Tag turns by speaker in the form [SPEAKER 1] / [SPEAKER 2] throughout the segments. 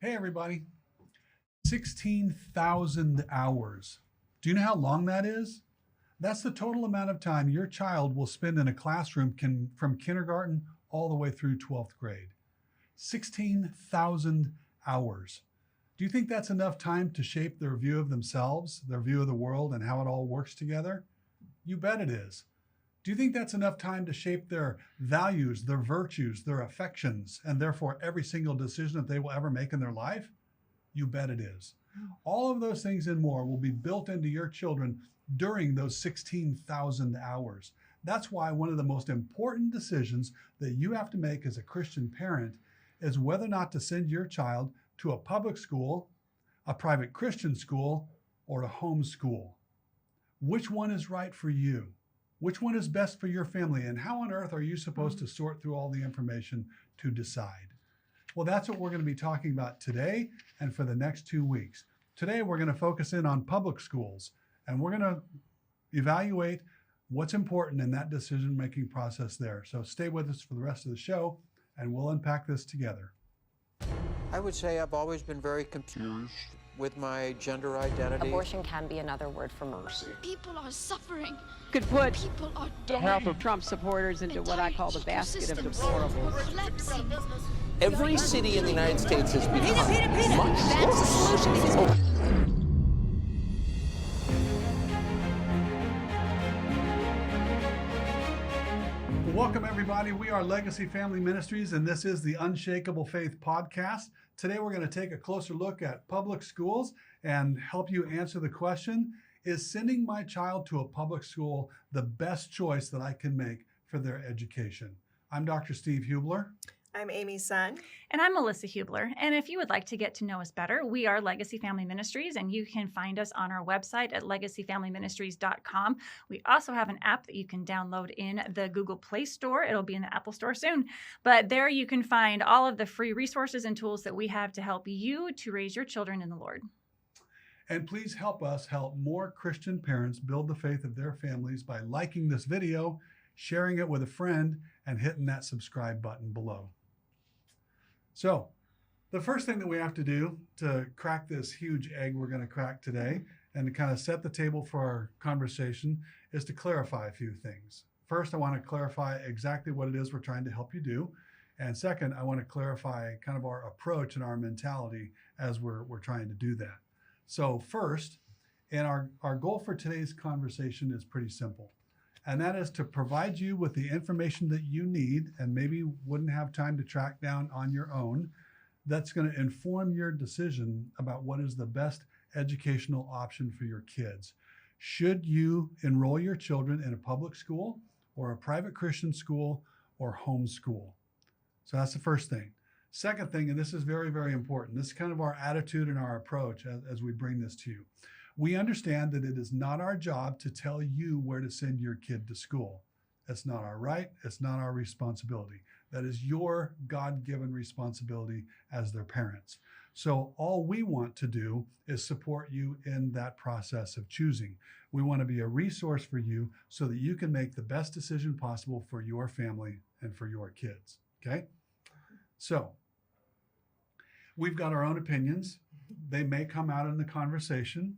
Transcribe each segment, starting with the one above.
[SPEAKER 1] Hey everybody, 16,000 hours. Do you know how long that is? That's the total amount of time your child will spend in a classroom from kindergarten all the way through 12th grade. 16,000 hours. Do you think that's enough time to shape their view of themselves, their view of the world, and how it all works together? You bet it is. Do you think that's enough time to shape their values, their virtues, their affections, and therefore every single decision that they will ever make in their life? You bet it is. All of those things and more will be built into your children during those 16,000 hours. That's why one of the most important decisions that you have to make as a Christian parent is whether or not to send your child to a public school, a private Christian school, or a home school. Which one is right for you? Which one is best for your family? And how on earth are you supposed to sort through all the information to decide? Well, that's what we're going to be talking about today and for the next 2 weeks. Today, we're going to focus in on public schools, and we're going to evaluate what's important in that decision-making process there. So stay with us for the rest of the show, and we'll unpack this together.
[SPEAKER 2] I would say I've always been very confused with my gender identity.
[SPEAKER 3] Abortion can be another word for mercy.
[SPEAKER 4] People are suffering.
[SPEAKER 5] Could put
[SPEAKER 4] People are dying.
[SPEAKER 5] half of Trump supporters into what I call the basket of deplorables.
[SPEAKER 4] Collapsing.
[SPEAKER 6] Every city in the United States has become much
[SPEAKER 4] That's the solution.
[SPEAKER 1] Welcome, everybody. We are Legacy Family Ministries, and this is the Unshakable Faith podcast. Today, we're going to take a closer look at public schools and help you answer the question, is sending my child to a public school the best choice that I can make for their education? I'm Dr. Steve Hubler.
[SPEAKER 7] I'm Amy Sun.
[SPEAKER 8] And I'm Melissa Hubler. And if you would like to get to know us better, we are Legacy Family Ministries, and you can find us on our website at legacyfamilyministries.com. We also have an app that you can download in the Google Play Store. It'll be in the Apple Store soon. But there you can find all of the free resources and tools that we have to help you to raise your children in the Lord.
[SPEAKER 1] And please help us help more Christian parents build the faith of their families by liking this video, sharing it with a friend, and hitting that subscribe button below. So the first thing that we have to do to crack this huge egg we're going to crack today and to kind of set the table for our conversation is to clarify a few things. First, I want to clarify exactly what it is we're trying to help you do. And second, I want to clarify kind of our approach and our mentality as we're trying to do that. So first, and our goal for today's conversation is pretty simple. And that is to provide you with the information that you need and maybe wouldn't have time to track down on your own. That's going to inform your decision about what is the best educational option for your kids. Should you enroll your children in a public school or a private Christian school or homeschool? So that's the first thing. Second thing, and this is very, very important, this is kind of our attitude and our approach as we bring this to you. We understand that it is not our job to tell you where to send your kid to school. It's not our right. It's not our responsibility. That is your God-given responsibility as their parents. So all we want to do is support you in that process of choosing. We want to be a resource for you so that you can make the best decision possible for your family and for your kids. Okay? So we've got our own opinions. They may come out in the conversation.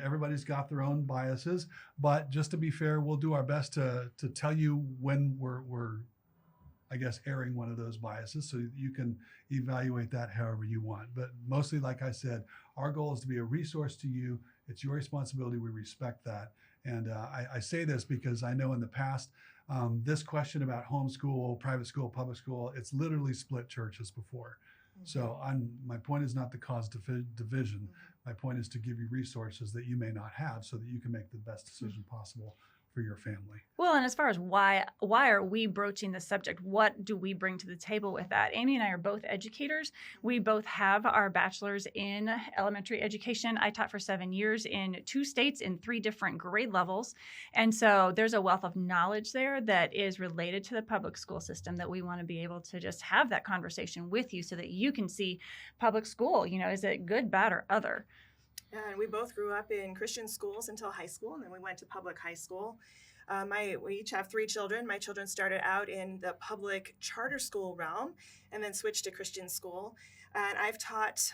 [SPEAKER 1] Everybody's got their own biases, but just to be fair, we'll do our best to tell you when we're, I guess, airing one of those biases so you can evaluate that however you want. But mostly, like I said, our goal is to be a resource to you. It's your responsibility. We respect that. And I say this because I know in the past, this question about homeschool, private school, public school, it's literally split churches before. So my point is not to cause division. My point is to give you resources that you may not have so that you can make the best decision possible for your family.
[SPEAKER 8] Well, and as far as why are we broaching this subject? What do we bring to the table with that? Amy and I are both educators. We both have our bachelor's in elementary education. I taught for 7 years in 2 states in 3 different grade levels. And so there's a wealth of knowledge there that is related to the public school system that we want to be able to just have that conversation with you so that you can see public school, is it good, bad, or other?
[SPEAKER 7] And we both grew up in Christian schools until high school, and then we went to public high school. We each have 3 children. My children started out in the public charter school realm and then switched to Christian school. And I've taught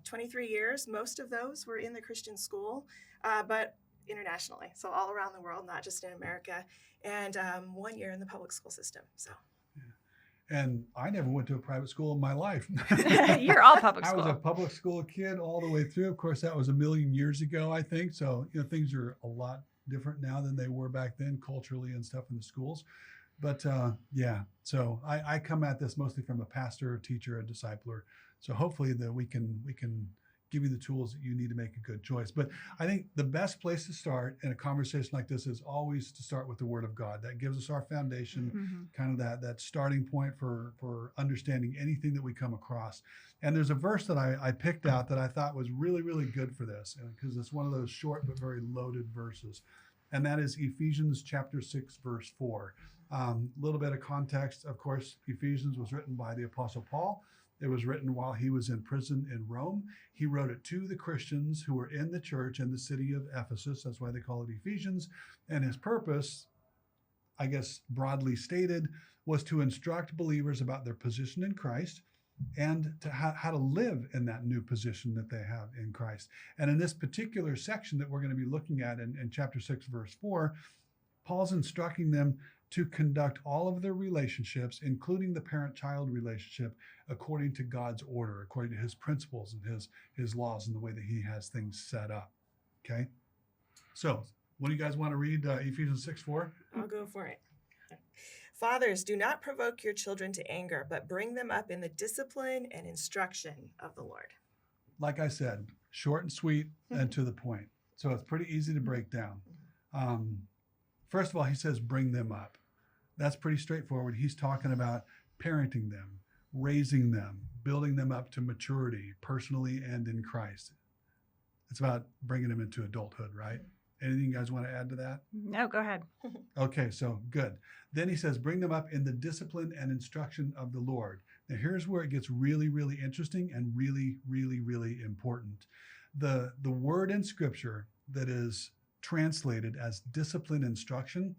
[SPEAKER 7] 23 years. Most of those were in the Christian school, but internationally, so all around the world, not just in America, and 1 year in the public school system. So.
[SPEAKER 1] And I never went to a private school in my life.
[SPEAKER 8] You're all public
[SPEAKER 1] I
[SPEAKER 8] school.
[SPEAKER 1] was a public school kid all the way through. Of course, that was a million years ago, I think. So, things are a lot different now than they were back then, culturally and stuff in the schools. But yeah, so I come at this mostly from a pastor, a teacher, a discipler. So hopefully that we can give you the tools that you need to make a good choice. But I think the best place to start in a conversation like this is always to start with the Word of God. That gives us our foundation, kind of that starting point for understanding anything that we come across. And there's a verse that I picked out that I thought was really, really good for this, because it's one of those short but very loaded verses. And that is Ephesians chapter 6, verse 4. A little bit of context. Of course, Ephesians was written by the Apostle Paul. It was written while he was in prison in Rome. He wrote it to the Christians who were in the church in the city of Ephesus. That's why they call it Ephesians. And his purpose, I guess broadly stated, was to instruct believers about their position in Christ and to how to live in that new position that they have in Christ. And in this particular section that we're going to be looking at in chapter 6, verse 4, Paul's instructing them to conduct all of their relationships, including the parent-child relationship, according to God's order, according to his principles and his laws and the way that he has things set up. Okay? So, what do you guys want to read Ephesians 6:4?
[SPEAKER 7] I'll go for it. Fathers, do not provoke your children to anger, but bring them up in the discipline and instruction of the Lord.
[SPEAKER 1] Like I said, short and sweet and to the point. So it's pretty easy to break down. First of all, he says, bring them up. That's pretty straightforward. He's talking about parenting them, raising them, building them up to maturity, personally and in Christ. It's about bringing them into adulthood, right? Anything you guys want to add to that?
[SPEAKER 8] No, go ahead.
[SPEAKER 1] Okay, so good. Then he says, bring them up in the discipline and instruction of the Lord. Now, here's where it gets really, really interesting and really, really, really important. The word in Scripture that is translated as discipline instruction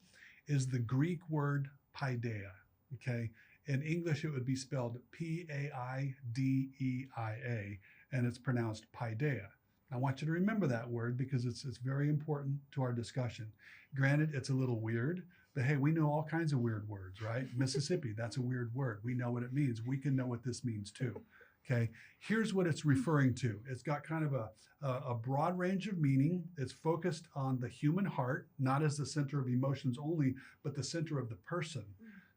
[SPEAKER 1] is the Greek word paideia, okay? In English, it would be spelled P-A-I-D-E-I-A, and it's pronounced paideia. I want you to remember that word because it's very important to our discussion. Granted, it's a little weird, but hey, we know all kinds of weird words, right? Mississippi, that's a weird word. We know what it means. We can know what this means too, okay? Here's what it's referring to. It's got kind of a broad range of meaning. It's focused on the human heart, not as the center of emotions only, but the center of the person.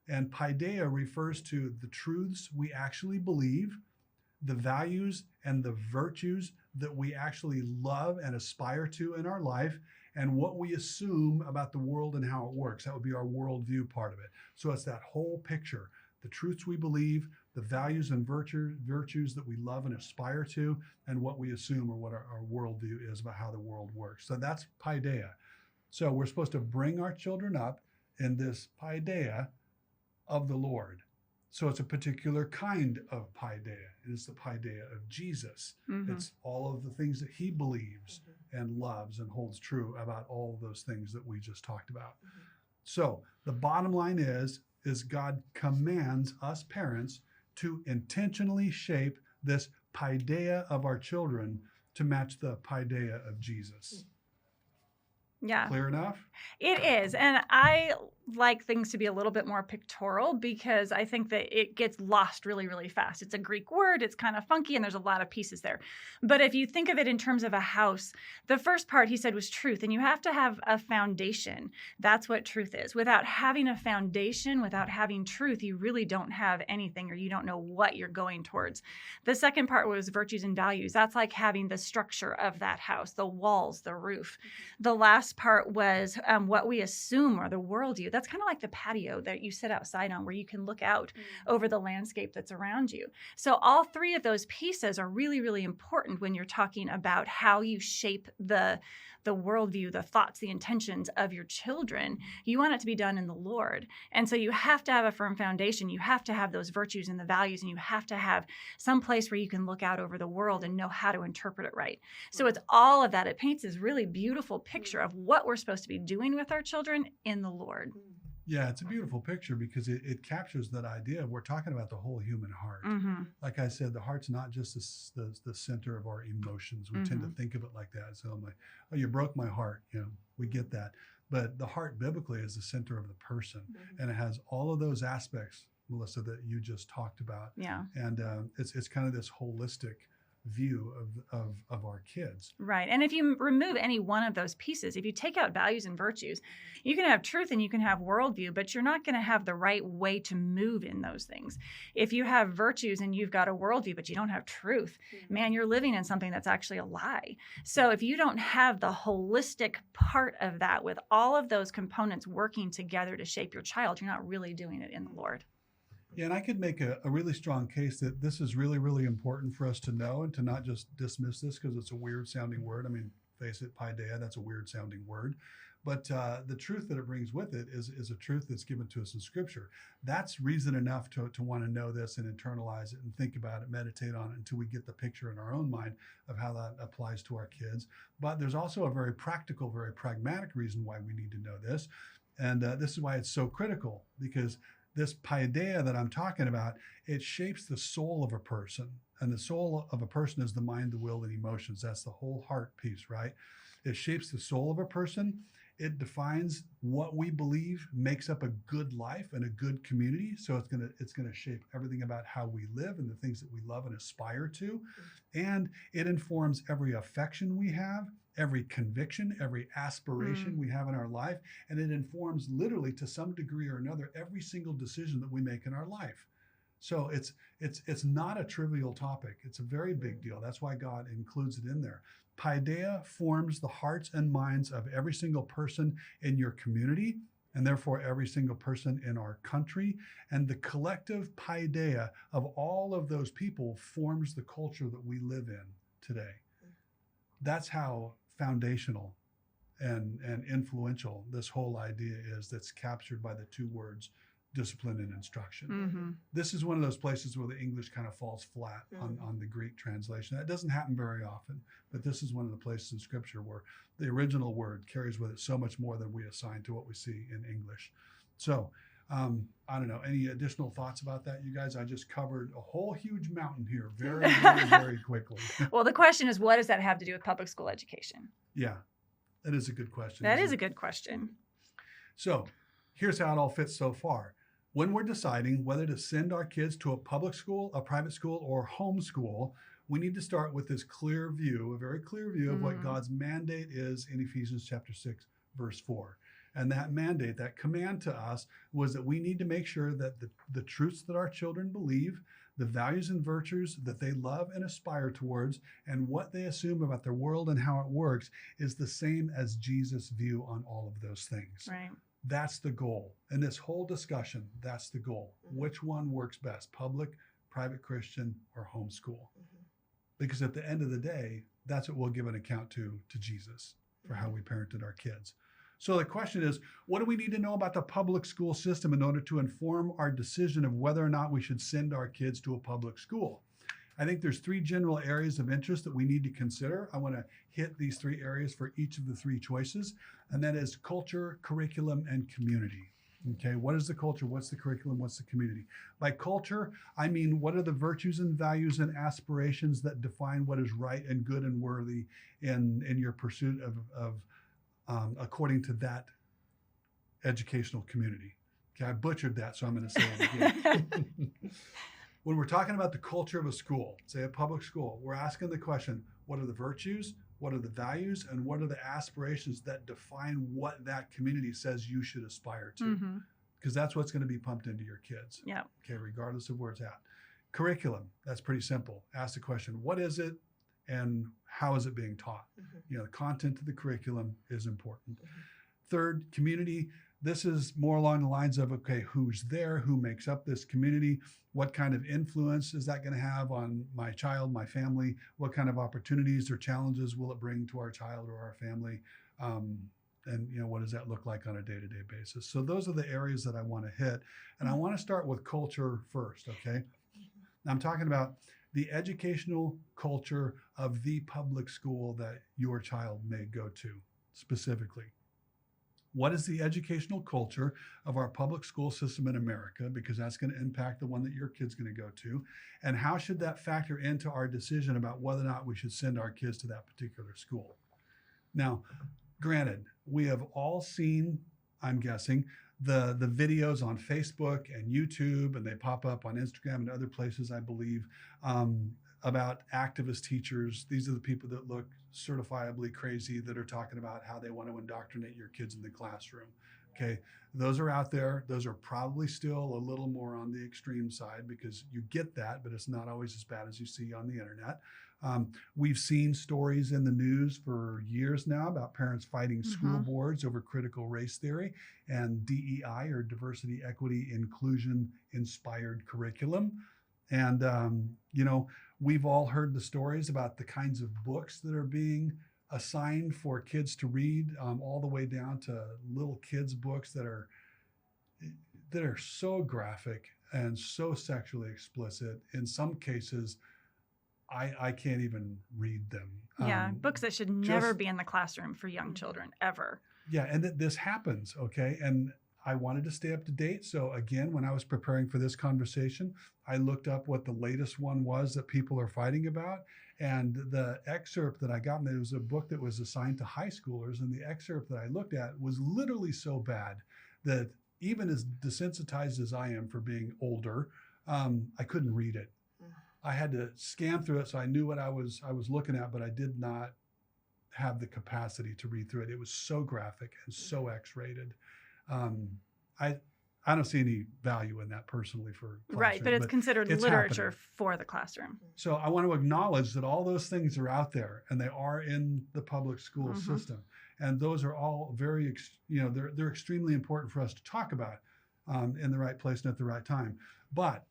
[SPEAKER 1] And paideia refers to the truths we actually believe, the values and the virtues that we actually love and aspire to in our life, and what we assume about the world and how it works. That would be our worldview part of it. So it's that whole picture, the truths we believe, the values and virtues that we love and aspire to, and what we assume or what our worldview is about how the world works. So that's paideia. So we're supposed to bring our children up in this paideia of the Lord. So it's a particular kind of paideia. It is the paideia of Jesus. It's all of the things that he believes and loves and holds true about all of those things that we just talked about. So the bottom line is God commands us parents to intentionally shape this paideia of our children to match the paideia of Jesus.
[SPEAKER 8] Yeah.
[SPEAKER 1] Clear enough?
[SPEAKER 8] It is. And I like things to be a little bit more pictorial because I think that it gets lost really, really fast. It's a Greek word. It's kind of funky and there's a lot of pieces there. But if you think of it in terms of a house, the first part he said was truth. And you have to have a foundation. That's what truth is. Without having a foundation, without having truth, you really don't have anything or you don't know what you're going towards. The second part was virtues and values. That's like having the structure of that house, the walls, the roof. The last part was what we assume or the worldview. That's kind of like the patio that you sit outside on where you can look out over the landscape that's around you. So all three of those pieces are really, really important when you're talking about how you shape the worldview, the thoughts, the intentions of your children. You want it to be done in the Lord. And so you have to have a firm foundation. You have to have those virtues and the values, and you have to have some place where you can look out over the world and know how to interpret it right. So it's all of that. It paints this really beautiful picture of what we're supposed to be doing with our children in the Lord.
[SPEAKER 1] Yeah, it's a beautiful picture because it captures that idea of we're talking about the whole human heart. Like I said, the heart's not just the center of our emotions. We tend to think of it like that. So I'm like, oh, you broke my heart. You know, we get that. But the heart biblically is the center of the person. And it has all of those aspects, Melissa, that you just talked about.
[SPEAKER 8] Yeah.
[SPEAKER 1] And it's kind of this holistic view of our kids.
[SPEAKER 8] Right. And if you remove any one of those pieces, if you take out values and virtues, you can have truth and you can have worldview, but you're not going to have the right way to move in those things. If you have virtues and you've got a worldview, but you don't have truth, man, you're living in something that's actually a lie. So if you don't have the holistic part of that with all of those components working together to shape your child, you're not really doing it in the Lord.
[SPEAKER 1] Yeah, and I could make a really strong case that this is really, really important for us to know and to not just dismiss this because it's a weird sounding word. I mean, face it, paideia, that's a weird sounding word. But the truth that it brings with it is a truth that's given to us in Scripture. That's reason enough to want to know this and internalize it and think about it, meditate on it until we get the picture in our own mind of how that applies to our kids. But there's also a very practical, very pragmatic reason why we need to know this. And this is why it's so critical, because this paideia that I'm talking about, it shapes the soul of a person. And the soul of a person is the mind, the will, and emotions. That's the whole heart piece, right? It shapes the soul of a person. It defines what we believe makes up a good life and a good community. So it's gonna shape everything about how we live and the things that we love and aspire to. And it informs every affection we have, every conviction, every aspiration we have in our life, and it informs literally to some degree or another every single decision that we make in our life. So it's not a trivial topic. It's a very big deal. That's why God includes it in there. Paideia forms the hearts and minds of every single person in your community, and therefore every single person in our country. And the collective paideia of all of those people forms the culture that we live in today. That's how foundational and influential this whole idea is, that's captured by the two words discipline and instruction. This is one of those places where the English kind of falls flat on the Greek translation. That doesn't happen very often, but this is one of the places in Scripture where the original word carries with it so much more than we assign to what we see in English. So I don't know, any additional thoughts about that, you guys? I just covered a whole huge mountain here very, very, very quickly.
[SPEAKER 8] Well, the question is, what does that have to do with public school education?
[SPEAKER 1] Yeah, that is a good question.
[SPEAKER 8] That is a good question.
[SPEAKER 1] So here's how it all fits so far. When we're deciding whether to send our kids to a public school, a private school, or homeschool, we need to start with this clear view, a very clear view of what God's mandate is in Ephesians chapter 6, verse 4. And that mandate, that command to us, was that we need to make sure that the truths that our children believe, the values and virtues that they love and aspire towards, and what they assume about their world and how it works is the same as Jesus' view on all of those things.
[SPEAKER 8] Right.
[SPEAKER 1] That's the goal. In this whole discussion, that's the goal. Which one works best, public, private Christian, or homeschool? Because at the end of the day, that's what we'll give an account to Jesus for how we parented our kids. So the question is, what do we need to know about the public school system in order to inform our decision of whether or not we should send our kids to a public school? I think there's three general areas of interest that we need to consider. I want to hit these three areas for each of the three choices, and that is culture, curriculum, and community. Okay, what is the culture? What's the curriculum? What's the community? By culture, I mean, what are the virtues and values and aspirations that define what is right and good and worthy in your pursuit of according to that educational community? Okay, I butchered that, so I'm going to say it again. When we're talking about the culture of a school, say a public school, we're asking the question, what are the virtues, what are the values, and what are the aspirations that define what that community says you should aspire to? Because that's what's going to be pumped into your kids.
[SPEAKER 8] Yeah.
[SPEAKER 1] Okay, regardless of where it's at. Curriculum, that's pretty simple. Ask the question, what is it and how is it being taught? You know, the content of the curriculum is important. Third, community. This is more along the lines of, okay, who's there? Who makes up this community? What kind of influence is that going to have on my child, my family? What kind of opportunities or challenges will it bring to our child or our family? And, you know, what does that look like on a day-to-day basis? So those are the areas that I want to hit. And I want to start with culture first, okay? I'm talking about the educational culture of the public school that your child may go to. specifically. What is the educational culture of our public school system in America? Because that's going to impact the one that your kid's going to go to. And how should that factor into our decision about whether or not we should send our kids to that particular school? Now, granted, we have all seen, I'm guessing, the videos on Facebook and YouTube, and they pop up on Instagram and other places, I believe, about activist teachers. These are the people that look certifiably crazy that are talking about how they want to indoctrinate your kids in the classroom. Okay, those are out there. Those are probably still a little more on the extreme side because you get that, but it's not always as bad as you see on the internet. We've seen stories in the news for years now about parents fighting school boards over critical race theory and DEI, or diversity, equity, inclusion inspired curriculum. And, we've all heard the stories about the kinds of books that are being assigned for kids to read, all the way down to little kids' books that are so graphic and so sexually explicit. In some cases, I can't even read them.
[SPEAKER 8] Yeah, books that should never be in the classroom for young children, ever.
[SPEAKER 1] Yeah, and this happens, okay? And I wanted to stay up to date. So again, when I was preparing for this conversation, I looked up what the latest one was that people are fighting about. And the excerpt that I got, and it was a book that was assigned to high schoolers, and the excerpt that I looked at was literally so bad that even as desensitized as I am for being older, I couldn't read it. I had to scan through it so I knew what I was looking at, but I did not have the capacity to read through it. It was so graphic and so X-rated. I don't see any value in that personally for classroom,
[SPEAKER 8] right, but it's considered literature
[SPEAKER 1] happening
[SPEAKER 8] for the classroom.
[SPEAKER 1] So I want to acknowledge that all those things are out there and they are in the public school system, and those are all very, they're extremely important for us to talk about in the right place and at the right time. But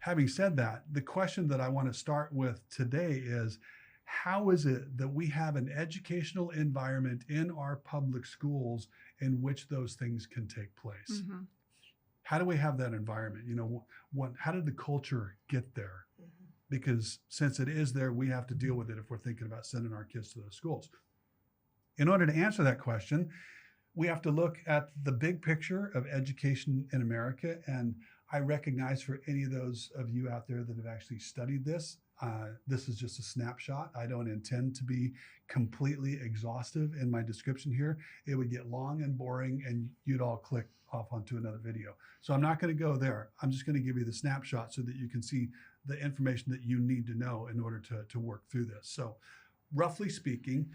[SPEAKER 1] having said that, the question that I want to start with today is, how is it that we have an educational environment in our public schools in which those things can take place? How do we have that environment? How did the culture get there? Because since it is there, we have to deal with it if we're thinking about sending our kids to those schools. In order to answer that question, we have to look at the big picture of education in America. And I recognize for any of those of you out there that have actually studied this, this is just a snapshot. I don't intend to be completely exhaustive in my description here. It would get long and boring and you'd all click off onto another video. So I'm not going to go there. I'm just going to give you the snapshot so that you can see the information that you need to know in order to work through this. So roughly speaking,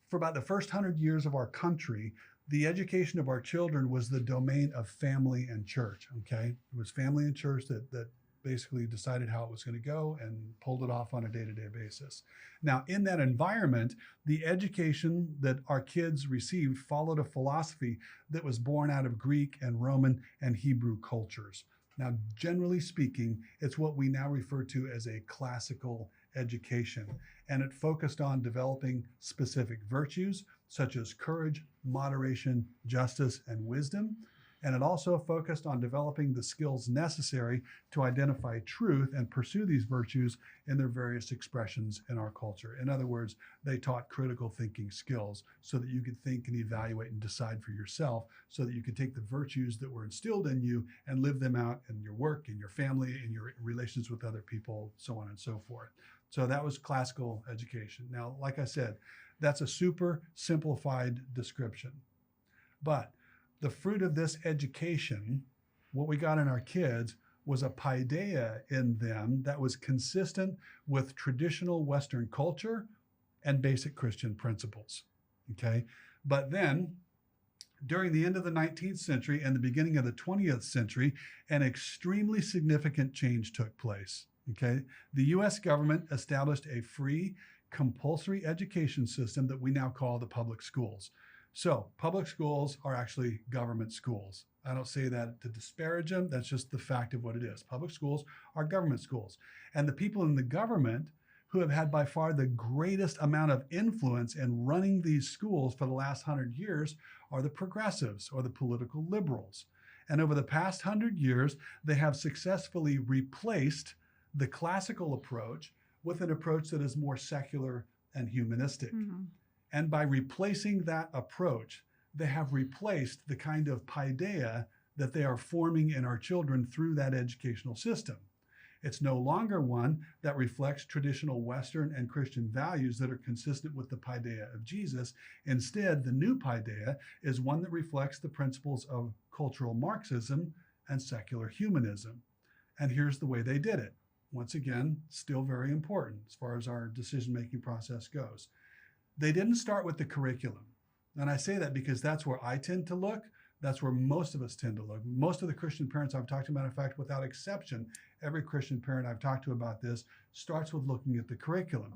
[SPEAKER 1] for about the first 100 years of our country, the education of our children was the domain of family and church, okay? It was family and church that basically decided how it was going to go and pulled it off on a day-to-day basis. Now, in that environment, the education that our kids received followed a philosophy that was born out of Greek and Roman and Hebrew cultures. Now, generally speaking, it's what we now refer to as a classical education, and it focused on developing specific virtues such as courage, moderation, justice, and wisdom. And it also focused on developing the skills necessary to identify truth and pursue these virtues in their various expressions in our culture. In other words, they taught critical thinking skills so that you could think and evaluate and decide for yourself, so that you could take the virtues that were instilled in you and live them out in your work, in your family, in your relations with other people, so on and so forth. So that was classical education. Now, like I said, that's a super simplified description. But the fruit of this education, what we got in our kids, was a paideia in them that was consistent with traditional Western culture and basic Christian principles, okay? But then, during the end of the 19th century and the beginning of the 20th century, an extremely significant change took place, okay? The US government established a free, compulsory education system that we now call the public schools. So public schools are actually government schools. I don't say that to disparage them. That's just the fact of what it is. Public schools are government schools. And the people in the government who have had by far the greatest amount of influence in running these schools for the last 100 years are the progressives, or the political liberals. And over the past 100 years, they have successfully replaced the classical approach with an approach that is more secular and humanistic. And by replacing that approach, they have replaced the kind of paideia that they are forming in our children through that educational system. It's no longer one that reflects traditional Western and Christian values that are consistent with the paideia of Jesus. Instead, the new paideia is one that reflects the principles of cultural Marxism and secular humanism. And here's the way they did it. Once again, still very important as far as our decision-making process goes. They didn't start with the curriculum. And I say that because that's where I tend to look. That's where most of us tend to look. Most of the Christian parents I've talked to, matter of fact, without exception, every Christian parent I've talked to about this starts with looking at the curriculum.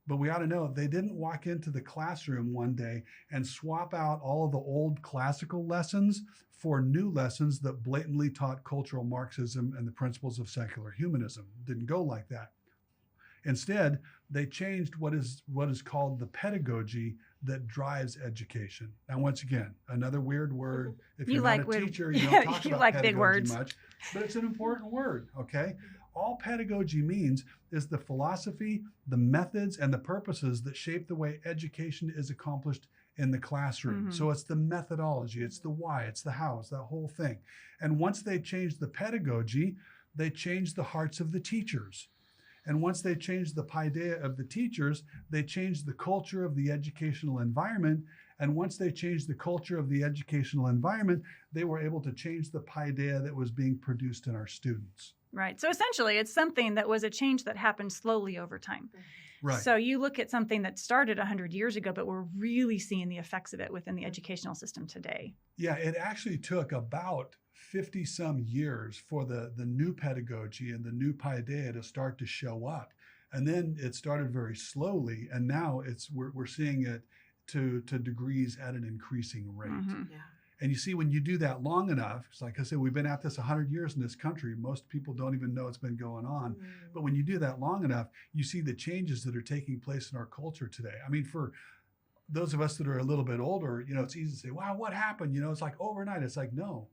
[SPEAKER 1] But we ought to know they didn't walk into the classroom one day and swap out all of the old classical lessons for new lessons that blatantly taught cultural Marxism and the principles of secular humanism. It didn't go like that. Instead, they changed what is called the pedagogy that drives education. Now, once again, another weird word. If you're not a teacher, you don't talk about pedagogy
[SPEAKER 8] big words
[SPEAKER 1] much, but it's an important word, okay? All pedagogy means is the philosophy, the methods, and the purposes that shape the way education is accomplished in the classroom. So it's the methodology, it's the why, it's the how, it's that whole thing. And once they changed the pedagogy, they changed the hearts of the teachers. And once they changed the paideia of the teachers, they changed the culture of the educational environment. And once they changed the culture of the educational environment, they were able to change the paideia that was being produced in our students.
[SPEAKER 8] Right. So essentially, it's something that was a change that happened slowly over time.
[SPEAKER 1] Right.
[SPEAKER 8] So you look at something that started 100 years ago, but we're really seeing the effects of it within the educational system today.
[SPEAKER 1] Yeah, it actually took about 50 some years for the new pedagogy and the new paideia to start to show up. And then it started very slowly. And now we're seeing it to degrees at an increasing rate.
[SPEAKER 7] Yeah.
[SPEAKER 1] And you see, when you do that long enough, it's like I said, we've been at this 100 years in this country. Most people don't even know it's been going on. But when you do that long enough, you see the changes that are taking place in our culture today. I mean, for those of us that are a little bit older, it's easy to say, wow, what happened? It's like overnight. It's like, no,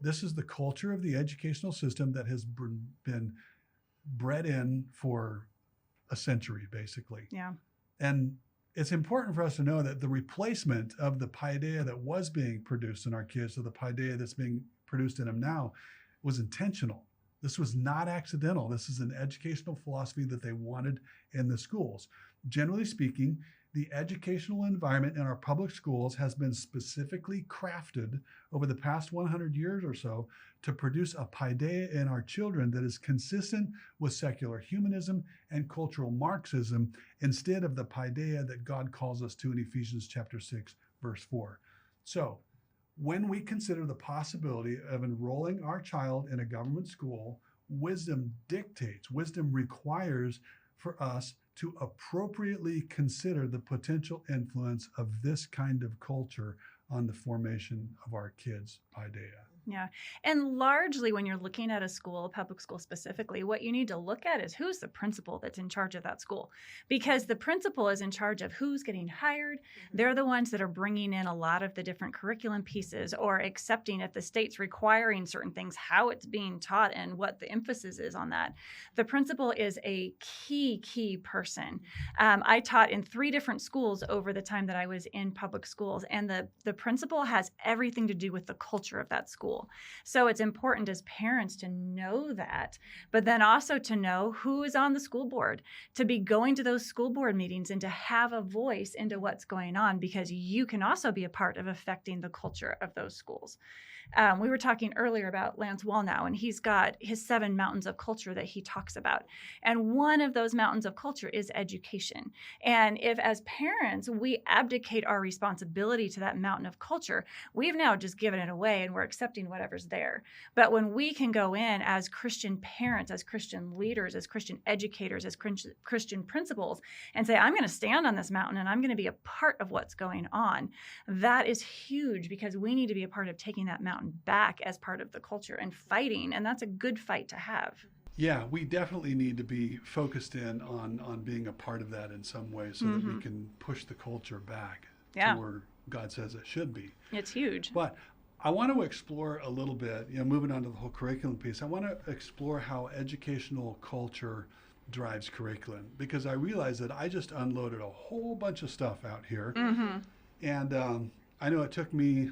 [SPEAKER 1] this is the culture of the educational system that has been bred in for a century, basically.
[SPEAKER 8] Yeah.
[SPEAKER 1] And it's important for us to know that the replacement of the paideia that was being produced in our kids to the paideia that's being produced in them now was intentional. This was not accidental. This is an educational philosophy that they wanted in the schools. Generally speaking, the educational environment in our public schools has been specifically crafted over the past 100 years or so to produce a paideia in our children that is consistent with secular humanism and cultural Marxism instead of the paideia that God calls us to in Ephesians chapter 6, verse 4. So when we consider the possibility of enrolling our child in a government school, wisdom requires for us to appropriately consider the potential influence of this kind of culture on the formation of our kids' paideia.
[SPEAKER 8] Yeah. And largely when you're looking at a school, public school specifically, what you need to look at is who's the principal that's in charge of that school. Because the principal is in charge of who's getting hired. They're the ones that are bringing in a lot of the different curriculum pieces or accepting if the state's requiring certain things, how it's being taught and what the emphasis is on that. The principal is a key person. I taught in 3 different schools over the time that I was in public schools, and the principal has everything to do with the culture of that school. So it's important as parents to know that, but then also to know who is on the school board, to be going to those school board meetings and to have a voice into what's going on, because you can also be a part of affecting the culture of those schools. We were talking earlier about Lance Wallnow, and he's got his 7 mountains of culture that he talks about. And one of those mountains of culture is education. And if as parents, we abdicate our responsibility to that mountain of culture, we've now just given it away and we're accepting whatever's there. But when we can go in as Christian parents, as Christian leaders, as Christian educators, as Christian principals, and say, I'm going to stand on this mountain and I'm going to be a part of what's going on, that is huge, because we need to be a part of taking that mountain back as part of the culture and fighting. And that's a good fight to have.
[SPEAKER 1] Yeah, we definitely need to be focused in on being a part of that in some way so that we can push the culture back to where God says it should be.
[SPEAKER 8] It's huge.
[SPEAKER 1] But I want to explore a little bit, moving on to the whole curriculum piece, I want to explore how educational culture drives curriculum, because I realized that I just unloaded a whole bunch of stuff out here. And I know it took me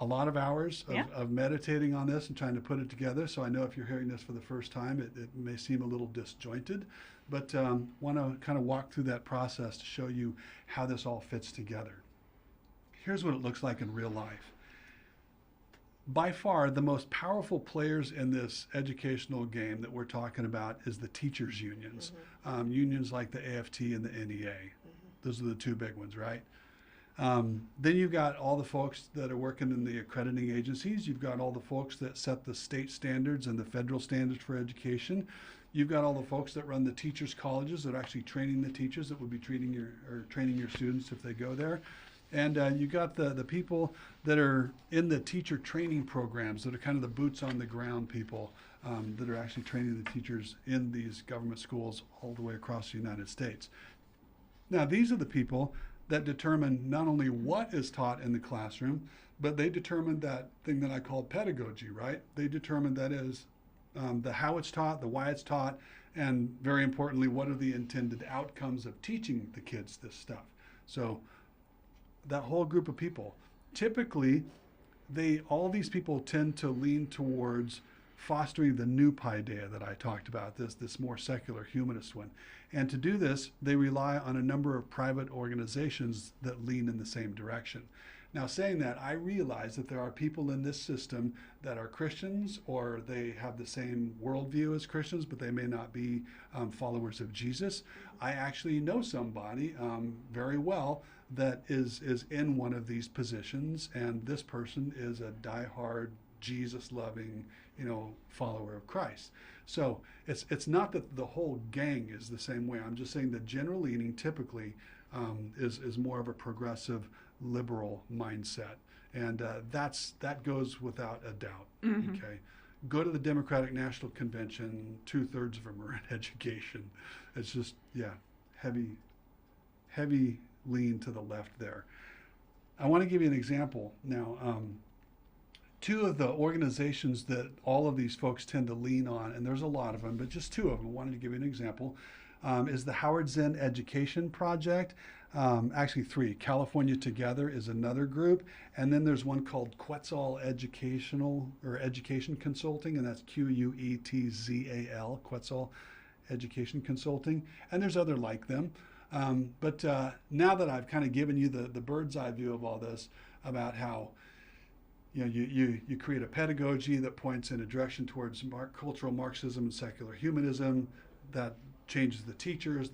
[SPEAKER 1] a lot of hours of meditating on this and trying to put it together. So I know if you're hearing this for the first time, it may seem a little disjointed, but want to kind of walk through that process to show you how this all fits together. Here's what it looks like in real life. By far, the most powerful players in this educational game that we're talking about is the teachers' unions. Unions like the AFT and the NEA. Those are the two big ones, right? Then you've got all the folks that are working in the accrediting agencies. You've got all the folks that set the state standards and the federal standards for education. You've got all the folks that run the teachers' colleges that are actually training the teachers that would be training your students if they go there. And you got the people that are in the teacher training programs that are kind of the boots on the ground people that are actually training the teachers in these government schools all the way across the United States. Now, these are the people that determine not only what is taught in the classroom, but they determine that thing that I call pedagogy, right? They determine that is the how it's taught, the why it's taught, and very importantly, what are the intended outcomes of teaching the kids this stuff. So that whole group of people, typically, all these people tend to lean towards fostering the new paideia that I talked about, this more secular humanist one. And to do this, they rely on a number of private organizations that lean in the same direction. Now, saying that, I realize that there are people in this system that are Christians, or they have the same worldview as Christians, but they may not be followers of Jesus. I actually know somebody very well that is in one of these positions, and this person is a diehard Jesus-loving, follower of Christ. So it's not that the whole gang is the same way. I'm just saying the general leaning typically is more of a progressive, liberal mindset, and that goes without a doubt. Okay, go to the Democratic National Convention. 2/3 of them are in education. It's just heavy lean to the left there. I want to give you an example now. Two of the organizations that all of these folks tend to lean on, and there's a lot of them, but just two of them, I wanted to give you an example, is the Howard Zen Education Project. Actually three. California Together is another group, and then there's one called Quetzal Education Consulting, and that's Quetzal, Quetzal Education Consulting, and there's other like them. But now that I've kind of given you the bird's eye view of all this about how you create a pedagogy that points in a direction towards cultural Marxism and secular humanism, that changes the teachers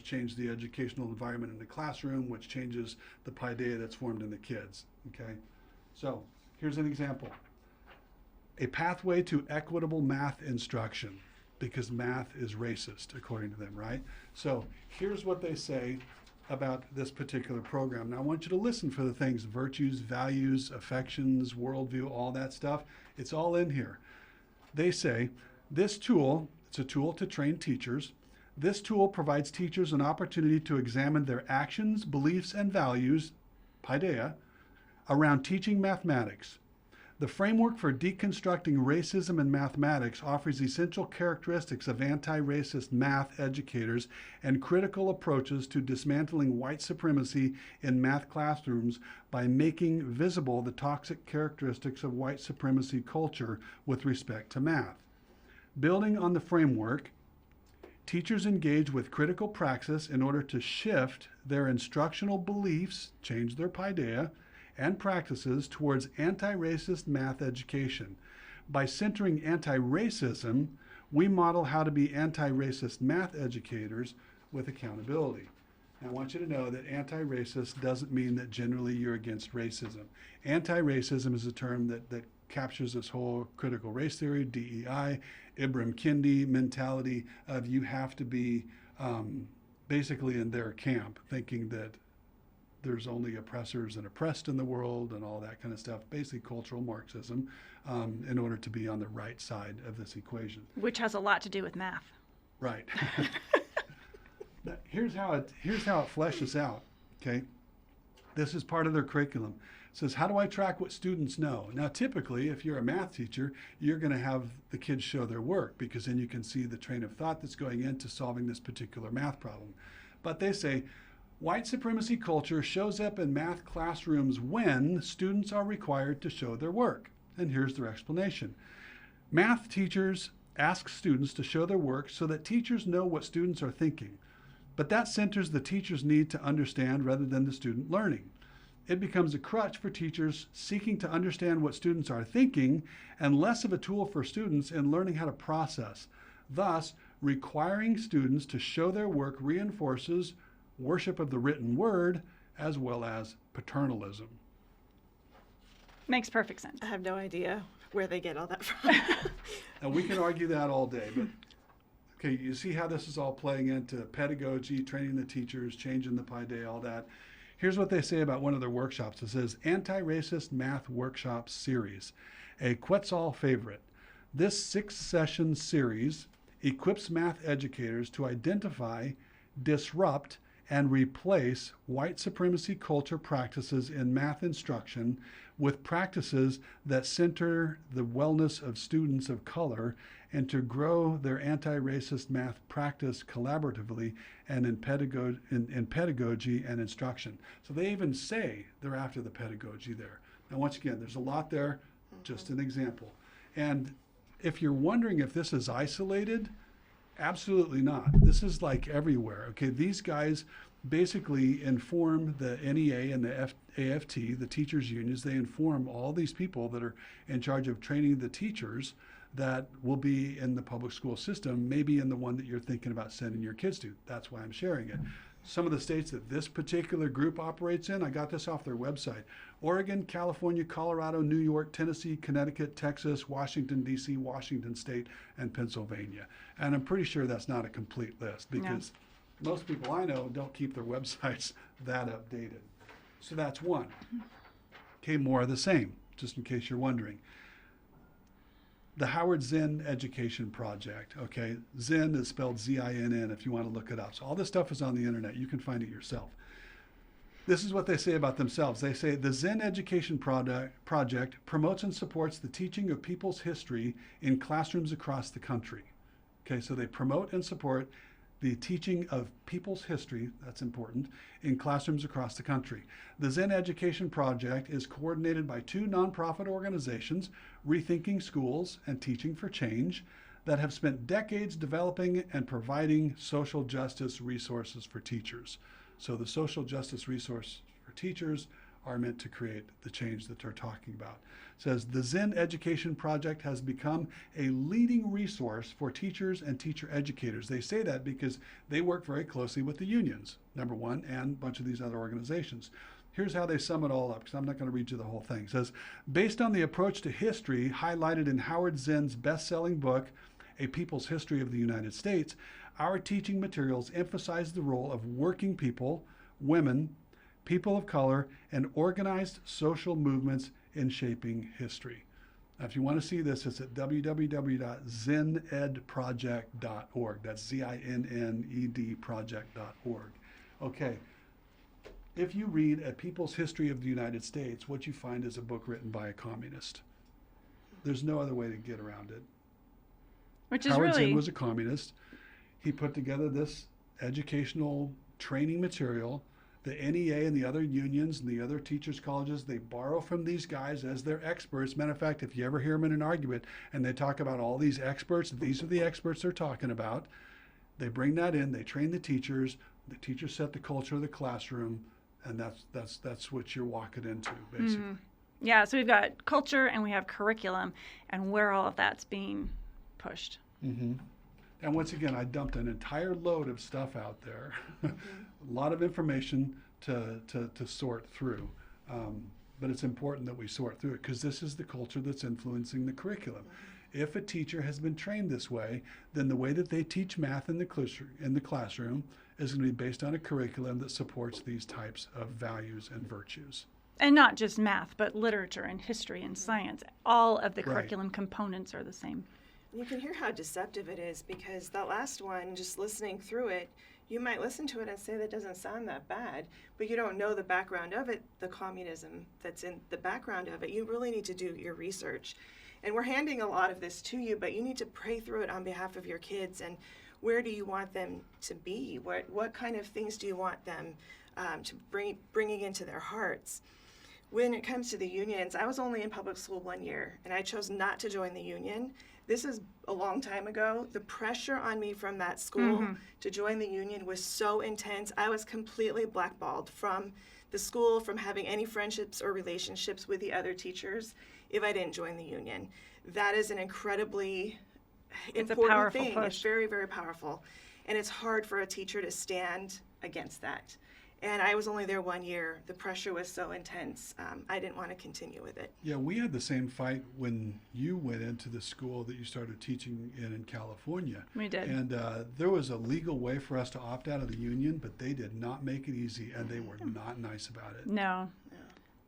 [SPEAKER 1] change the educational environment in the classroom, which changes the paideia that's formed in the kids. Okay, so here's an example. A pathway to equitable math instruction, because math is racist, according to them, right? So here's what they say about this particular program. Now I want you to listen for the things: virtues, values, affections, worldview, all that stuff. It's all in here. They say, it's a tool to train teachers. This tool provides teachers an opportunity to examine their actions, beliefs, and values, paideia, around teaching mathematics. The framework for deconstructing racism in mathematics offers essential characteristics of anti-racist math educators and critical approaches to dismantling white supremacy in math classrooms by making visible the toxic characteristics of white supremacy culture with respect to math. Building on the framework, teachers engage with critical praxis in order to shift their instructional beliefs, change their paideia, and practices towards anti-racist math education. By centering anti-racism, we model how to be anti-racist math educators with accountability. And I want you to know that anti-racist doesn't mean that generally you're against racism. Anti-racism is a term that captures this whole critical race theory, DEI, Ibram Kendi mentality of you have to be basically in their camp, thinking that there's only oppressors and oppressed in the world and all that kind of stuff, basically cultural Marxism, in order to be on the right side of this equation.
[SPEAKER 8] Which has a lot to do with math.
[SPEAKER 1] Right. Here's how it fleshes out, okay? This is part of their curriculum. It says, how do I track what students know? Now, typically, if you're a math teacher, you're going to have the kids show their work, because then you can see the train of thought that's going into solving this particular math problem. But they say, white supremacy culture shows up in math classrooms when students are required to show their work. And here's their explanation. Math teachers ask students to show their work so that teachers know what students are thinking. But that centers the teacher's need to understand rather than the student learning. It becomes a crutch for teachers seeking to understand what students are thinking, and less of a tool for students in learning how to process. Thus, requiring students to show their work reinforces worship of the written word as well as paternalism.
[SPEAKER 8] Makes perfect sense.
[SPEAKER 7] I have no idea where they get all that from.
[SPEAKER 1] And we can argue that all day, but okay, you see how this is all playing into pedagogy, training the teachers, changing the Pi Day, all that. Here's what they say about one of their workshops. It says, Antiracist Math Workshop Series, a Quetzal favorite. This 6-session series equips math educators to identify, disrupt, and replace white supremacy culture practices in math instruction with practices that center the wellness of students of color, and to grow their anti-racist math practice collaboratively and in pedagogy and instruction. So they even say they're after the pedagogy there. Now, once again, there's a lot there, just an example. And if you're wondering if this is isolated, absolutely not. This is like everywhere. Okay, these guys basically inform the NEA and the AFT, the teachers unions. They inform all these people that are in charge of training the teachers that will be in the public school system, maybe in the one that you're thinking about sending your kids to. That's why I'm sharing it. Some of the states that this particular group operates in, I got this off their website: Oregon, California, Colorado, New York, Tennessee, Connecticut, Texas, Washington, D.C., Washington State, and Pennsylvania. And I'm pretty sure that's not a complete list, because most people I know don't keep their websites that updated. So that's one. Okay, more of the same, just in case you're wondering. The Howard Zen Education Project, okay? Zen is spelled Z-I-N-N if you want to look it up. So all this stuff is on the internet. You can find it yourself. This is what they say about themselves. They say, the Zen Education Project promotes and supports the teaching of people's history in classrooms across the country. Okay, so they promote and support the teaching of people's history, that's important, in classrooms across the country. The Zen Education Project is coordinated by 2 nonprofit organizations, Rethinking Schools and Teaching for Change, that have spent decades developing and providing social justice resources for teachers. So the social justice resources for teachers are meant to create the change that they're talking about. It says, the Zen Education Project has become a leading resource for teachers and teacher educators. They say that because they work very closely with the unions, number one, and a bunch of these other organizations. Here's how they sum it all up, because I'm not going to read you the whole thing. It says, based on the approach to history highlighted in Howard Zen's best-selling book, A People's History of the United States, our teaching materials emphasize the role of working people, women, people of color, and organized social movements in shaping history. Now, if you want to see this, it's at www.zenedproject.org. That's Z-I-N-N-E-D project.org. Okay. If you read A People's History of the United States, what you find is a book written by a communist. There's no other way to get around it.
[SPEAKER 8] Which is
[SPEAKER 1] Howard
[SPEAKER 8] really...
[SPEAKER 1] Zen was a communist. He put together this educational training material. The NEA and the other unions and the other teachers' colleges, they borrow from these guys as their experts. Matter of fact, if you ever hear them in an argument and they talk about all these experts, these are the experts they're talking about. They bring that in, they train the teachers set the culture of the classroom, and that's what you're walking into, basically.
[SPEAKER 8] Yeah, so we've got culture and we have curriculum, and where all of that's being pushed.
[SPEAKER 1] Mm-hmm. And once again, I dumped an entire load of stuff out there, a lot of information to sort through. But it's important that we sort through it, because this is the culture that's influencing the curriculum. If a teacher has been trained this way, then the way that they teach math in the classroom is going to be based on a curriculum that supports these types of values and virtues.
[SPEAKER 8] And not just math, but literature and history and science. All of the
[SPEAKER 1] Right.
[SPEAKER 8] curriculum components are the same.
[SPEAKER 7] You can hear how deceptive it is, because that last one, just listening through it, you might listen to it and say that doesn't sound that bad, but you don't know the background of it, the communism that's in the background of it. You really need to do your research. And we're handing a lot of this to you, but you need to pray through it on behalf of your kids. And where do you want them to be? What kind of things do you want them to bringing into their hearts? When it comes to the unions, I was only in public school 1 year, and I chose not to join the union. This is a long time ago. The pressure on me from that school to join the union was so intense. I was completely blackballed from the school, from having any friendships or relationships with the other teachers if I didn't join the union. That is an incredibly important thing.
[SPEAKER 8] Push.
[SPEAKER 7] It's very, very powerful. And it's hard for a teacher to stand against that. And I was only there 1 year. The pressure was so intense. I didn't want to continue with it.
[SPEAKER 1] Yeah, we had the same fight when you went into the school that you started teaching in California.
[SPEAKER 8] We did.
[SPEAKER 1] And there was a legal way for us to opt out of the union, but they did not make it easy, and they were not nice about it.
[SPEAKER 8] No.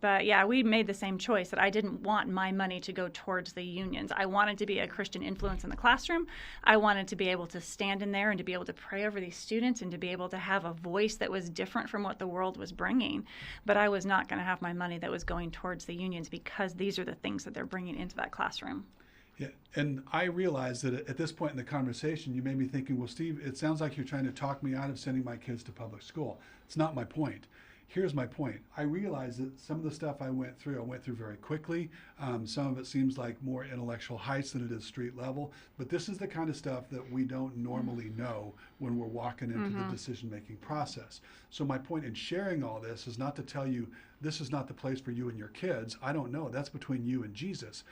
[SPEAKER 8] But yeah, we made the same choice that I didn't want my money to go towards the unions. I wanted to be a Christian influence in the classroom. I wanted to be able to stand in there and to be able to pray over these students and to be able to have a voice that was different from what the world was bringing. But I was not going to have my money that was going towards the unions because these are the things that they're bringing into that classroom.
[SPEAKER 1] Yeah, and I realized that at this point in the conversation, you may be thinking, well, Steve, it sounds like you're trying to talk me out of sending my kids to public school. It's not my point. Here's my point. I realized that some of the stuff I went through very quickly. Some of it seems like more intellectual heights than it is street level. But this is the kind of stuff that we don't normally know when we're walking into the decision-making process. So my point in sharing all this is not to tell you this is not the place for you and your kids. I don't know. That's between you and Jesus.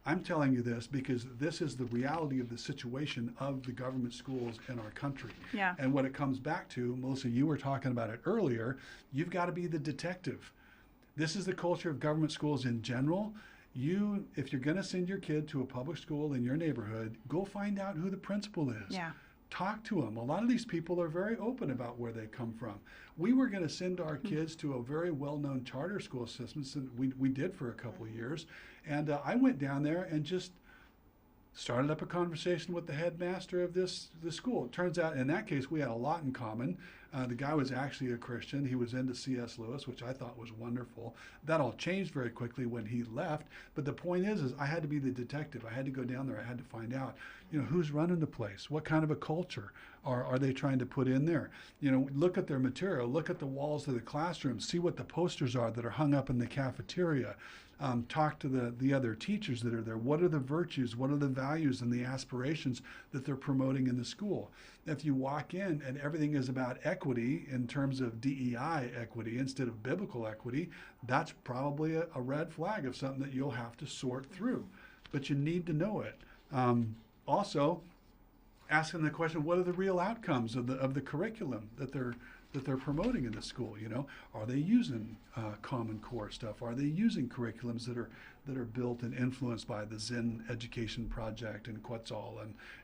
[SPEAKER 1] I'm telling you this because this is the reality of the situation of the government schools in our country.
[SPEAKER 8] Yeah.
[SPEAKER 1] And what it comes back to, Melissa, you were talking about it earlier, you've got to be the detective. This is the culture of government schools in general. If you're going to send your kid to a public school in your neighborhood, go find out who the principal is.
[SPEAKER 8] Yeah.
[SPEAKER 1] Talk to them. A lot of these people are very open about where they come from. We were going to send our kids to a very well-known charter school system, and we did for a couple of years. And I went down there and just started up a conversation with the headmaster of this school. It turns out in that case we had a lot in common. The guy was actually a Christian. He was into C.S. Lewis, which I thought was wonderful. That all changed very quickly when he left. But the point is I had to be the detective. I had to go down there. I had to find out, who's running the place? What kind of a culture are they trying to put in there? Look at their material. Look at the walls of the classroom. See what the posters are that are hung up in the cafeteria. Talk to the other teachers that are there. What are the virtues? What are the values and the aspirations that they're promoting in the school? If you walk in and everything is about equity in terms of DEI equity instead of biblical equity, that's probably a red flag of something that you'll have to sort through. But you need to know it. Also, asking the question, what are the real outcomes of the curriculum that they're promoting in the school? Are they using Common Core stuff? Are they using curriculums that are built and influenced by the Zen Education Project and Quetzal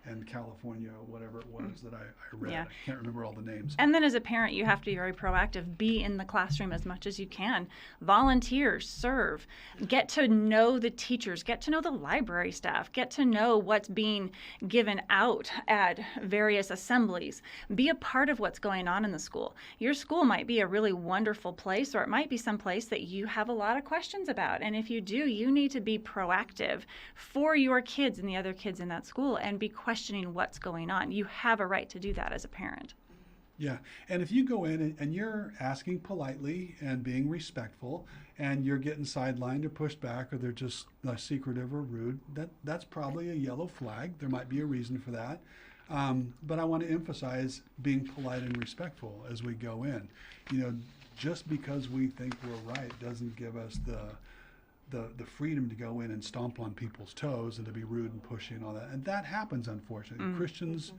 [SPEAKER 1] and California, whatever it was that I read?
[SPEAKER 8] Yeah.
[SPEAKER 1] I can't remember all the names.
[SPEAKER 8] And then as a parent, you have to be very proactive. Be in the classroom as much as you can. Volunteer, serve. Get to know the teachers. Get to know the library staff. Get to know what's being given out at various assemblies. Be a part of what's going on in the school. Your school might be a really wonderful place, or it might be some place that you have a lot of questions about. And if you do, you need to be proactive for your kids and the other kids in that school and be questioning what's going on. You have a right to do that as a parent.
[SPEAKER 1] Yeah, and if you go in and you're asking politely and being respectful and you're getting sidelined or pushed back or they're just secretive or rude, that's probably a yellow flag. There might be a reason for that. But I want to emphasize being polite and respectful as we go in. Just because we think we're right doesn't give us the freedom to go in and stomp on people's toes and to be rude and pushy and all that. And that happens, unfortunately. Christians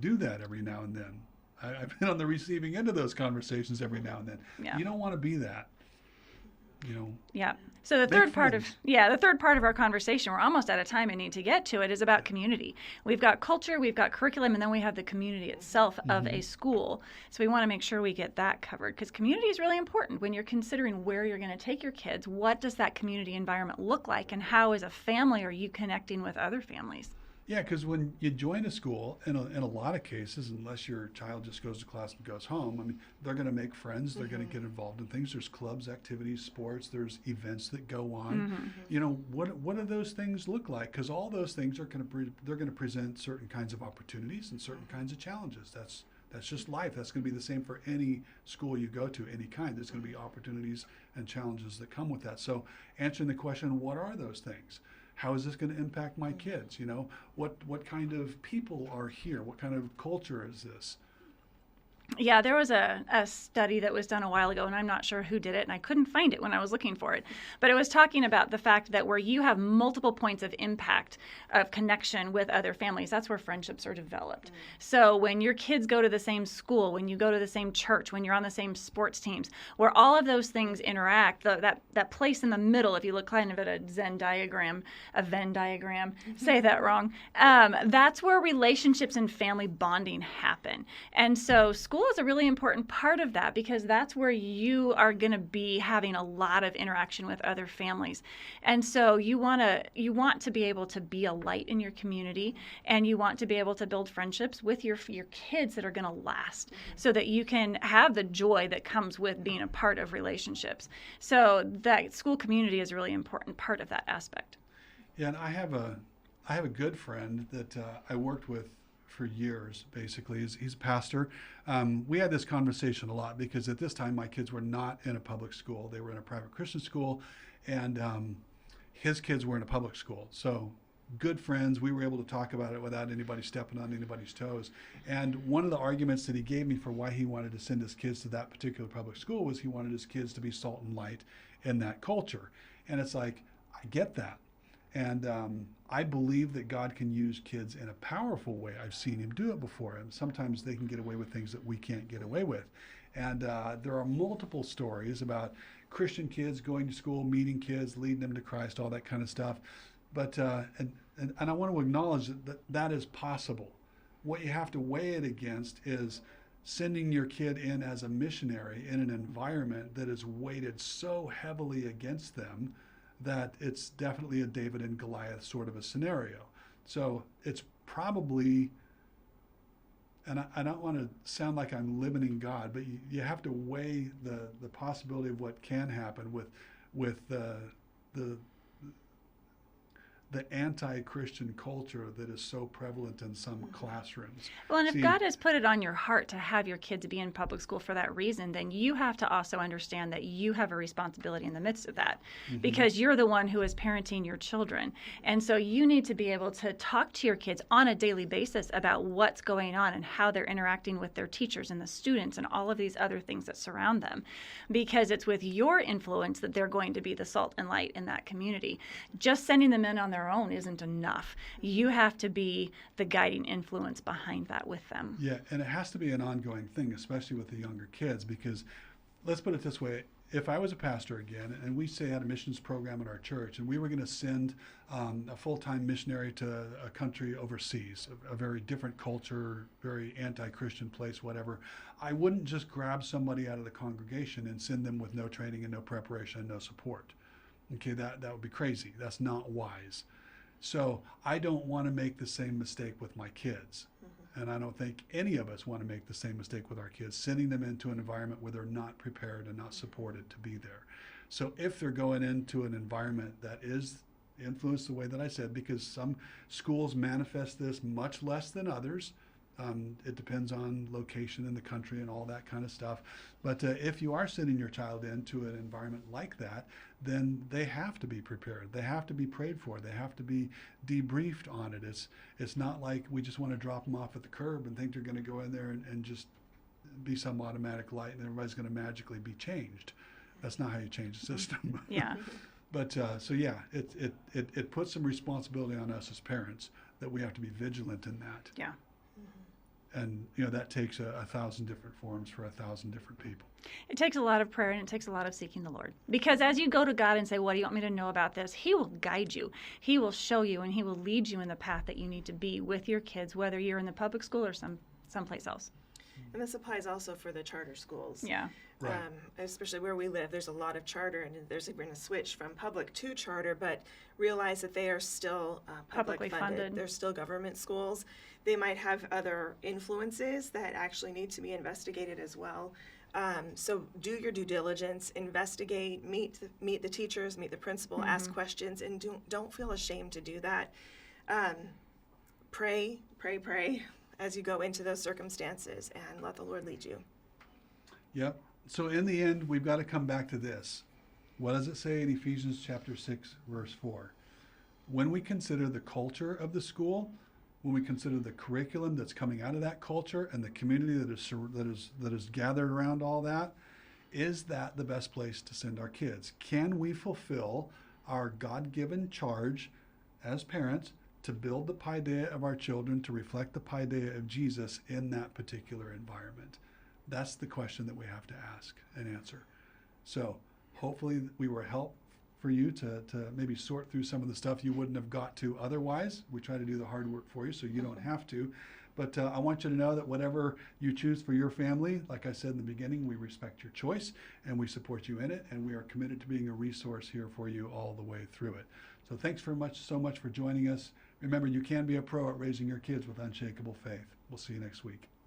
[SPEAKER 1] do that every now and then. I've been on the receiving end of those conversations every now and then.
[SPEAKER 8] Yeah.
[SPEAKER 1] You don't want to be that.
[SPEAKER 8] Yeah. So the third part of our conversation, we're almost out of time and need to get to it, is about community. We've got culture, we've got curriculum, and then we have the community itself of a school. So we want to make sure we get that covered because community is really important when you're considering where you're going to take your kids. What does that community environment look like, and how as a family are you connecting with other families?
[SPEAKER 1] Yeah, because when you join a school, in a lot of cases, unless your child just goes to class and goes home, I mean, they're going to make friends. They're going to get involved in things. There's clubs, activities, sports. There's events that go on. You know, what do those things look like? Because all those things are going to they're going to present certain kinds of opportunities and certain kinds of challenges. That's just life. That's going to be the same for any school you go to, any kind. There's going to be opportunities and challenges that come with that. So answering the question, what are those things? How is this going to impact my kids? You know, what kind of people are here? What kind of culture is this?
[SPEAKER 8] Yeah, there was a study that was done a while ago, and I'm not sure who did it, and I couldn't find it when I was looking for it. But it was talking about the fact that where you have multiple points of impact, of connection with other families, that's where friendships are developed. So when your kids go to the same school, when you go to the same church, when you're on the same sports teams, where all of those things interact, that place in the middle, if you look kind of at a Zen diagram, a Venn diagram, say that wrong, that's where relationships and family bonding happen. And so school is a really important part of that, because that's where you are going to be having a lot of interaction with other families. And so you want to be able to be a light in your community, and you want to be able to build friendships with your kids that are going to last, so that you can have the joy that comes with being a part of relationships. So that school community is a really important part of that aspect.
[SPEAKER 1] Yeah, and I have a good friend that I worked with for years, basically. He's a pastor. We had this conversation a lot because at this time my kids were not in a public school. They were in a private Christian school, and his kids were in a public school. So good friends, we were able to talk about it without anybody stepping on anybody's toes. And one of the arguments that he gave me for why he wanted to send his kids to that particular public school was he wanted his kids to be salt and light in that culture. And it's like, I get that. And I believe that God can use kids in a powerful way. I've seen him do it before, and sometimes they can get away with things that we can't get away with. And there are multiple stories about Christian kids going to school, meeting kids, leading them to Christ, all that kind of stuff. But and I want to acknowledge that is possible. What you have to weigh it against is sending your kid in as a missionary in an environment that is weighted so heavily against them that it's definitely a David and Goliath sort of a scenario. So it's probably, and I don't want to sound like I'm limiting God, but you have to weigh the possibility of what can happen with the anti-Christian culture that is so prevalent in some classrooms.
[SPEAKER 8] Well, and if God has put it on your heart to have your kids be in public school for that reason, then you have to also understand that you have a responsibility in the midst of that, because you're the one who is parenting your children. And so you need to be able to talk to your kids on a daily basis about what's going on and how they're interacting with their teachers and the students and all of these other things that surround them, because it's with your influence that they're going to be the salt and light in that community. Just sending them in on their own isn't enough. You have to be the guiding influence behind that with them.
[SPEAKER 1] Yeah, and it has to be an ongoing thing, especially with the younger kids, because let's put it this way. If I was a pastor again, and we say had a missions program in our church, and we were going to send a full-time missionary to a country overseas, a very different culture, very anti-Christian place, whatever, I wouldn't just grab somebody out of the congregation and send them with no training and no preparation and no support. Okay, that would be crazy. That's not wise. So I don't want to make the same mistake with my kids. And I don't think any of us want to make the same mistake with our kids, sending them into an environment where they're not prepared and not supported to be there. So if they're going into an environment that is influenced the way that I said, because some schools manifest this much less than others, it depends on location in the country and all that kind of stuff. But if you are sending your child into an environment like that, then they have to be prepared. They have to be prayed for. They have to be debriefed on it. It's not like we just want to drop them off at the curb and think they're going to go in there and just be some automatic light and everybody's going to magically be changed. That's not how you change the system.
[SPEAKER 8] Yeah.
[SPEAKER 1] But so yeah, it puts some responsibility on us as parents that we have to be vigilant in that.
[SPEAKER 8] Yeah.
[SPEAKER 1] And that takes 1,000 different forms for 1,000 different people.
[SPEAKER 8] It takes a lot of prayer, and it takes a lot of seeking the Lord. Because as you go to God and say, what do you want me to know about this? He will guide you. He will show you, and he will lead you in the path that you need to be with your kids, whether you're in the public school or someplace else.
[SPEAKER 7] And this applies also for the charter schools.
[SPEAKER 8] Yeah.
[SPEAKER 1] Right.
[SPEAKER 7] Especially where we live, there's a lot of charter, and there's been a switch from public to charter, but realize that they are still
[SPEAKER 8] Publicly funded.
[SPEAKER 7] They're still government schools. They might have other influences that actually need to be investigated as well. So do your due diligence, investigate, meet the teachers, meet the principal, ask questions, and don't feel ashamed to do that. Pray as you go into those circumstances, and let the Lord lead you.
[SPEAKER 1] Yep. So in the end, we've got to come back to this. What does it say in Ephesians chapter 6, verse 4? When we consider the culture of the school, when we consider the curriculum that's coming out of that culture and the community that is gathered around all that, is that the best place to send our kids? Can we fulfill our God-given charge as parents to build the paideia of our children, to reflect the paideia of Jesus in that particular environment? That's the question that we have to ask and answer. So hopefully we were help for you to maybe sort through some of the stuff you wouldn't have got to otherwise. We try to do the hard work for you so you don't have to. But I want you to know that whatever you choose for your family, like I said in the beginning, we respect your choice and we support you in it, and we are committed to being a resource here for you all the way through it. So thanks so much for joining us. Remember, you can be a pro at raising your kids with unshakable faith. We'll see you next week.